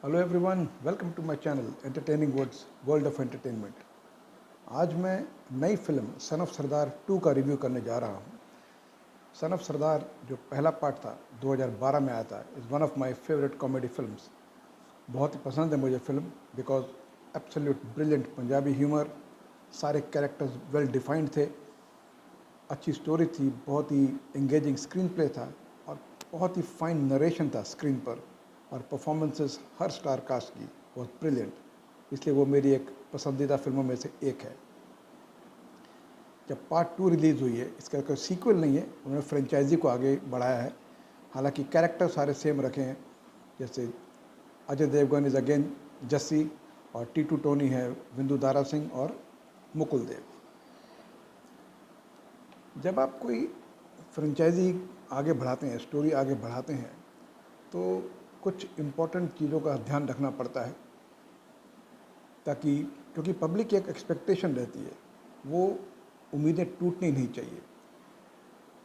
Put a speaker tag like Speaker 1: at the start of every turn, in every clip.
Speaker 1: Hello everyone, welcome to my channel entertaining words world of entertainment. आज मैं नई film sun of Sardaar 2 का review करने जा रहा हूँ। सन ऑफ सरदार जो पहला पार्ट था 2012 में आया था, is one of my favourite comedy films. बहुत ही पसंद है मुझे film because absolute brilliant Punjabi humour, सारे कैरेक्टर्स वेल डिफाइंड थे, अच्छी स्टोरी थी, बहुत ही एंगेजिंग स्क्रीन प्ले था और बहुत ही फाइन नरेशन था स्क्रीन पर, और परफॉर्मेंसेस हर स्टार कास्ट की बहुत ब्रिलियंट, इसलिए वो मेरी एक पसंदीदा फिल्मों में से एक है। जब पार्ट 2 रिलीज़ हुई है, इसका कोई सीक्वल नहीं है, उन्होंने फ्रेंचाइजी को आगे बढ़ाया है। हालांकि कैरेक्टर सारे सेम रखे हैं, जैसे अजय देवगन इज़ अगेन जस्सी, और टीटू टोनी है विंदु दारा सिंह और मुकुल देव। जब आप कोई फ्रेंचाइजी आगे बढ़ाते हैं, स्टोरी आगे बढ़ाते हैं, तो कुछ इम्पोर्टेंट चीज़ों का ध्यान रखना पड़ता है, ताकि क्योंकि पब्लिक की एक एक्सपेक्टेशन रहती है, वो उम्मीदें टूटनी नहीं चाहिए।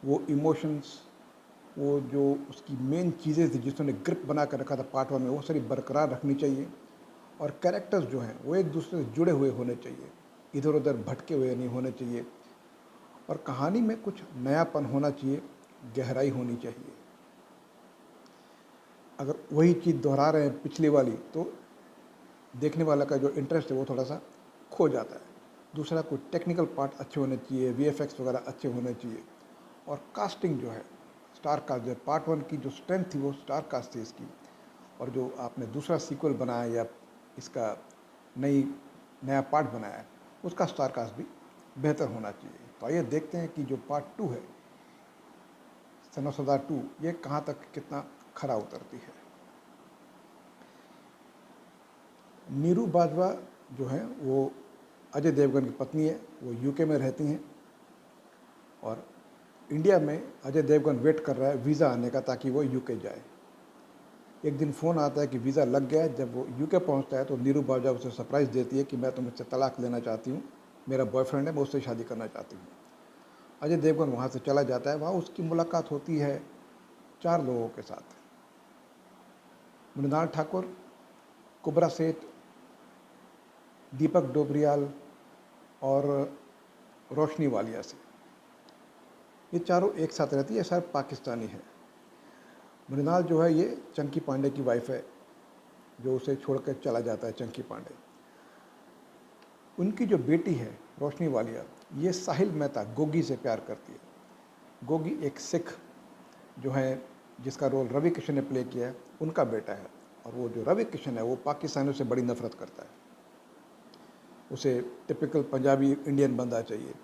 Speaker 1: वो इमोशंस, वो जो उसकी मेन चीज़ें थी जिसने ग्रिप बना कर रखा था पार्ट 1 में, वो सारी बरकरार रखनी चाहिए। और कैरेक्टर्स जो हैं वो एक दूसरे से जुड़े हुए होने चाहिए, इधर उधर भटके हुए नहीं होने चाहिए, और कहानी में कुछ नयापन होना चाहिए, गहराई होनी चाहिए। अगर वही चीज़ दोहरा रहे हैं पिछली वाली, तो देखने वाला का जो इंटरेस्ट है वो थोड़ा सा खो जाता है। दूसरा, कोई टेक्निकल पार्ट अच्छे होने चाहिए, वीएफएक्स वगैरह अच्छे होने चाहिए, और कास्टिंग जो है, स्टार कास्ट जो है, पार्ट 1 की जो स्ट्रेंथ थी वो स्टार कास्ट थी इसकी, और जो आपने दूसरा सीक्वल बनाया या इसका नया पार्ट बनाया है, उसका स्टार कास्ट भी बेहतर होना चाहिए। तो आइए देखते हैं कि जो पार्ट 2 है, सन ऑफ सरदार 2, ये कहाँ तक कितना खरा उतरती है। नीरू बाजवा जो है वो अजय देवगन की पत्नी है, वो यूके में रहती हैं, और इंडिया में अजय देवगन वेट कर रहा है वीज़ा आने का ताकि वो यूके जाए। एक दिन फ़ोन आता है कि वीज़ा लग गया है। जब वो यूके पहुंचता है तो नीरू बाजवा उसे सरप्राइज़ देती है कि मैं तो मुझसे तलाक लेना चाहती हूँ, मेरा बॉयफ्रेंड है, मैं उससे शादी करना चाहती हूँ। अजय देवगन वहाँ से चला जाता है। वहाँ उसकी मुलाकात होती है 4 लोगों के साथ: मृणाल ठाकुर, कुबरा सेठ, दीपक डोबरियाल और रोशनी वालिया से। ये चारों एक साथ रहती है, शायद पाकिस्तानी है। मृणाल जो है ये चंकी पांडे की वाइफ है, जो उसे छोड़कर चला जाता है चंकी पांडे। उनकी जो बेटी है रोशनी वालिया, ये साहिल मेहता गोगी से प्यार करती है। गोगी एक सिख जो है, जिसका रोल रवि किशन ने प्ले किया है, उनका बेटा है। और वो जो रवि किशन है वो पाकिस्तानियों से बड़ी नफरत करता है, उसे टिपिकल पंजाबी इंडियन बंदा चाहिए।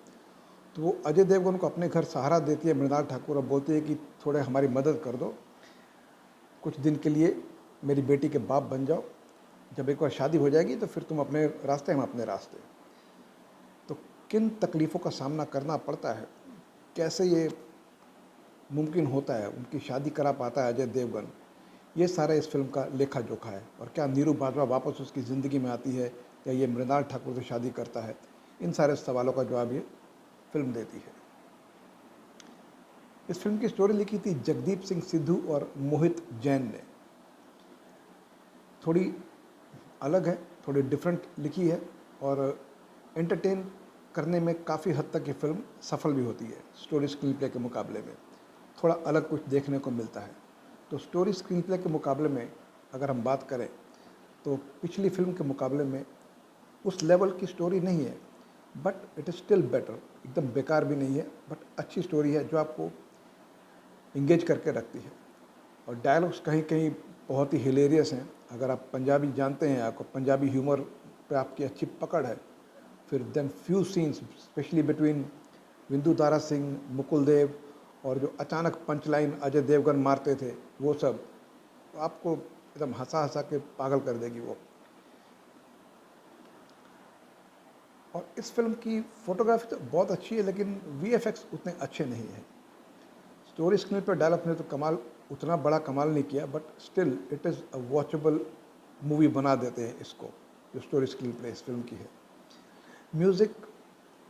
Speaker 1: तो वो अजय देवगन को अपने घर सहारा देती है मृणाल ठाकुर, और बोलती है कि थोड़े हमारी मदद कर दो, कुछ दिन के लिए मेरी बेटी के बाप बन जाओ, जब एक बार शादी हो जाएगी तो फिर तुम अपने रास्ते, हम अपने रास्ते। तो किन तकलीफ़ों का सामना करना पड़ता है, कैसे ये मुमकिन होता है, उनकी शादी करा पाता है अजय देवगन, ये सारा इस फिल्म का लेखा जोखा है। और क्या नीरू बाजवा वापस उसकी ज़िंदगी में आती है, या ये मृणाल ठाकुर से शादी करता है, इन सारे सवालों का जवाब ये फिल्म देती है। इस फिल्म की स्टोरी लिखी थी जगदीप सिंह सिद्धू और मोहित जैन ने। थोड़ी अलग है, थोड़ी डिफरेंट लिखी है, और एंटरटेन करने में काफ़ी हद तक ये फिल्म सफल भी होती है। स्टोरी स्क्रीन प्ले के मुकाबले में थोड़ा अलग कुछ देखने को मिलता है। तो स्टोरी स्क्रीन प्ले के मुकाबले में अगर हम बात करें, तो पिछली फिल्म के मुकाबले में उस लेवल की स्टोरी नहीं है, but it is still better. एकदम बेकार भी नहीं है, बट अच्छी स्टोरी है जो आपको इंगेज करके रखती है। और डायलॉग्स कहीं कहीं बहुत ही हिलेरियस हैं। अगर आप पंजाबी जानते हैं, आपको पंजाबी ह्यूमर पे आपकी अच्छी पकड़ है, फिर then few scenes specially between Vindu Dara Singh, Mukul Dev, और जो अचानक पंच लाइन अजय देवगन मारते थे, वो सब आपको एकदम हंसा हंसा के पागल कर देगी वो। और इस फिल्म की फ़ोटोग्राफी तो बहुत अच्छी है, लेकिन वीएफएक्स उतने अच्छे नहीं हैं। स्टोरी स्क्रीन पर डेवलप ने तो कमाल, उतना बड़ा कमाल नहीं किया, but still it is a watchable movie बना देते हैं इसको, जो स्टोरी स्क्रीन प्ले इस फिल्म की है। म्यूज़िक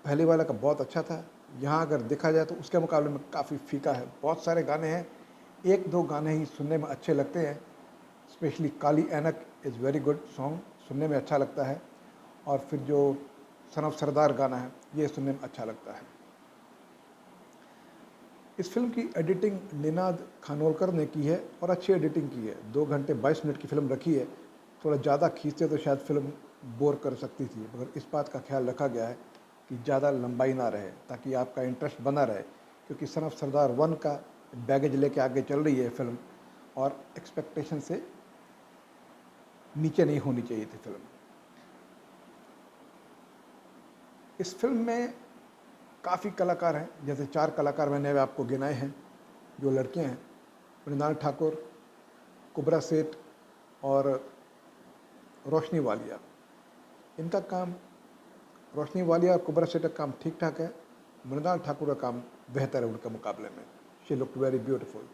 Speaker 1: पहले वाला का बहुत अच्छा था, यहाँ अगर देखा जाए तो उसके मुकाबले में काफ़ी फीका है। बहुत सारे गाने हैं, एक दो गाने ही सुनने में अच्छे लगते हैं, स्पेशली काली ऐनक इज़ वेरी गुड सॉन्ग, सुनने में अच्छा लगता है। और फिर जो सन ऑफ सरदार गाना है ये सुनने में अच्छा लगता है। इस फिल्म की एडिटिंग निनाद खानोलकर ने की है और अच्छी एडिटिंग की है। 2 घंटे 22 मिनट की फिल्म रखी है। थोड़ा ज़्यादा खींचते तो शायद फिल्म बोर कर सकती थी, मगर इस बात का ख्याल रखा गया है कि ज़्यादा लंबाई ना रहे ताकि आपका इंटरेस्ट बना रहे, क्योंकि सन ऑफ सरदार 1 का बैगेज लेके आगे चल रही है फिल्म और एक्सपेक्टेशन से नीचे नहीं होनी चाहिए थी फिल्म। इस फिल्म में काफ़ी कलाकार हैं, जैसे 4 कलाकार मैंने अभी आपको गिनाए हैं जो लड़कियां हैं, मृणाल ठाकुर, कुबरा सेठ और रोशनी वालिया। इनका काम, रोशनी वालिया और कुबरा सेठ का काम ठीक ठाक है, मृणाल ठाकुर का काम बेहतर है उनके मुकाबले में। She looked very beautiful.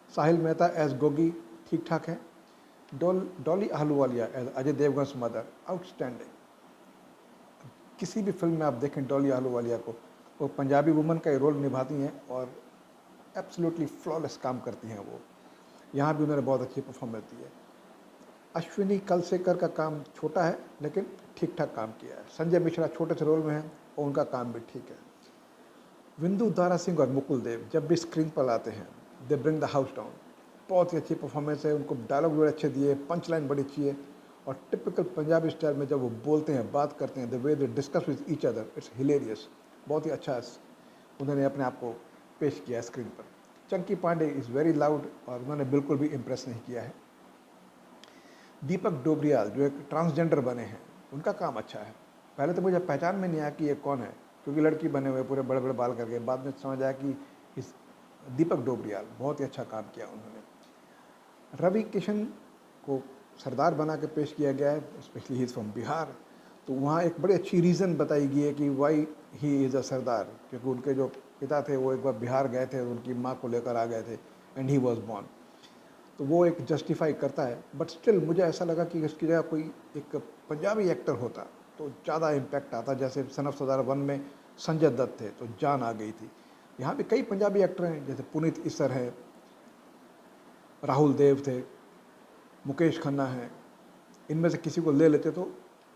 Speaker 1: Sahil Mehta as Gogi ठीक ठाक है। Dolly Ahluwalia as Ajay Devgn's mother outstanding. किसी भी फिल्म में आप देखें डॉली आहलूवालिया को, वो पंजाबी वुमन का रोल निभाती हैं और एब्सोल्युटली फ्लॉलेस काम करती हैं वो। यहाँ भी उन्होंने बहुत अच्छी परफॉर्मेंस दी है। अश्विनी कलसेकर का काम छोटा है लेकिन ठीक ठाक काम किया है। संजय मिश्रा छोटे से रोल में हैं और उनका काम भी ठीक है। विंदु दारा सिंह और मुकुल देव जब भी स्क्रीन पर आते हैं they bring the house down. बहुत ही अच्छी परफॉर्मेंस है, उनको डायलॉग बड़े अच्छे दिए, पंच लाइन बड़ी अच्छी है और टिपिकल पंजाबी स्टाइल में जब वो बोलते हैं, बात करते हैं, the way they discuss with each other, it's hilarious. बहुत ही अच्छा उन्होंने अपने आप को पेश किया है स्क्रीन पर। Chunky Pandey is very loud और उन्होंने बिल्कुल भी इम्प्रेस नहीं किया है। दीपक डोबरियाल जो एक ट्रांसजेंडर बने हैं, उनका काम अच्छा है। पहले तो मुझे पहचान में नहीं आया कि ये कौन है, क्योंकि लड़की बने हुए पूरे बड़े बड़े बाल करके, बाद में समझ आया कि इस दीपक डोबरियाल, बहुत ही अच्छा काम किया उन्होंने। रवि किशन को सरदार बना के पेश किया गया है, specially he is from Bihar, तो वहाँ एक बड़ी अच्छी रीज़न बताई गई है कि वाई ही इज़ अ सरदार, क्योंकि उनके जो पिता थे वो एक बार बिहार गए थे, उनकी माँ को लेकर आ गए थे एंड ही वॉज बॉर्न, तो वो एक जस्टिफाई करता है। बट स्टिल मुझे ऐसा लगा कि इसकी जगह कोई एक पंजाबी एक्टर होता तो ज़्यादा इम्पैक्ट आता, जैसे सन ऑफ सरदार 1 में संजय दत्त थे तो जान आ गई थी। यहाँ भी कई पंजाबी एक्टर हैं, जैसे पुनीत इस्सर है, राहुल देव थे, मुकेश खन्ना है, इनमें से किसी को ले लेते तो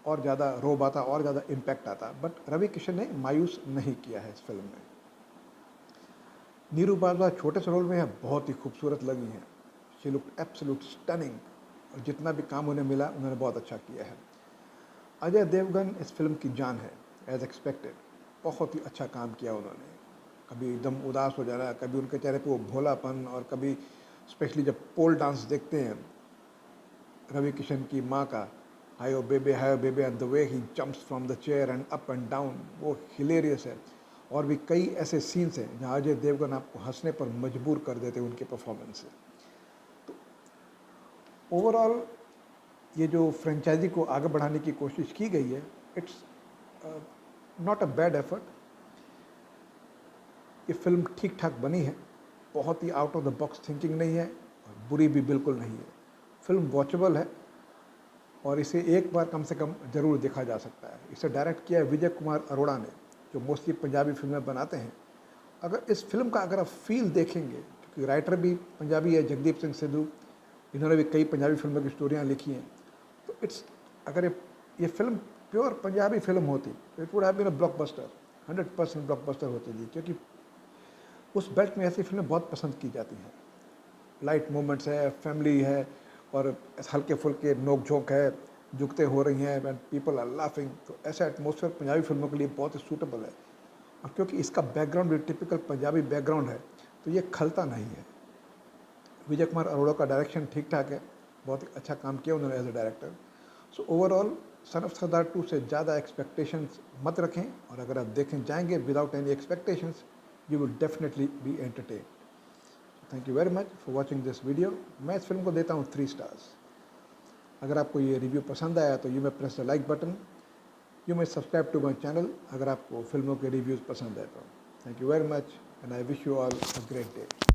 Speaker 1: और ज़्यादा रोब आता और ज़्यादा इम्पैक्ट आता। बट रवि किशन ने मायूस नहीं किया है इस फिल्म में। नीरू बाजवा छोटे से रोल में है, बहुत ही खूबसूरत लगी हैं। शी लुक्ड एब्सोल्यूट स्टनिंग और जितना भी काम उन्हें मिला उन्होंने बहुत अच्छा किया है। अजय देवगन इस फिल्म की जान है, एज एक्सपेक्टेड। बहुत ही अच्छा काम किया उन्होंने। कभी एकदम उदास हो जाना, कभी उनके चेहरे पे वो भोलापन, और कभी स्पेशली जब पोल डांस देखते हैं रवि किशन की माँ का, हायो बेबे and the way he jumps from the chair and up and down, वो हिलेरियस है। और भी कई ऐसे सीन्स हैं जहाँ अजय देवगन आपको हंसने पर मजबूर कर देते हैं उनके परफॉर्मेंस से। तो ओवरऑल ये जो फ्रेंचाइजी को आगे बढ़ाने की कोशिश की गई है, it's not a bad effort. ये फिल्म ठीक ठाक बनी है, बहुत ही out of the box thinking नहीं है और बुरी भी बिल्कुल नहीं है। फिल्म वॉचेबल है और इसे एक बार कम से कम ज़रूर देखा जा सकता है। इसे डायरेक्ट किया है विजय कुमार अरोड़ा ने, जो मोस्टली पंजाबी फिल्में बनाते हैं। अगर इस फिल्म का अगर आप फील देखेंगे, क्योंकि राइटर भी पंजाबी है, जगदीप सिंह सिद्धू, इन्होंने भी कई पंजाबी फिल्मों की स्टोरियाँ लिखी हैं, तो इट्स, अगर ये फिल्म प्योर पंजाबी फिल्म होती तो it would have been a blockbuster, 100% blockbuster होती थी, क्योंकि उस बेल्ट में ऐसी फिल्में बहुत पसंद की जाती हैं। लाइट मोमेंट्स है, फैमिली है और हल्के फुल्के नोक झोंक है, जुगते हो रही हैं एंड पीपल आर लाफिंग, तो ऐसा एटमोसफेयर पंजाबी फिल्मों के लिए बहुत ही सूटेबल है। और क्योंकि इसका बैकग्राउंड भी टिपिकल पंजाबी बैकग्राउंड है तो ये खलता नहीं है। विजय कुमार अरोड़ा का डायरेक्शन ठीक ठाक है, बहुत ही अच्छा काम किया उन्होंने as a director. So overall son of Sardaar 2 से ज़्यादा एक्सपेक्टेशंस मत रखें, और अगर आप देखें जाएंगे without any expectations, you will definitely be entertain. Thank you very much for watching this video. मैं इस फिल्म को देता हूँ 3 स्टार्स। अगर आपको ये रिव्यू पसंद आया तो you may press the like button, you may subscribe to my channel अगर आपको फिल्मों के रिव्यूज़ पसंद आए तो। Thank you very much and I wish you all a great day.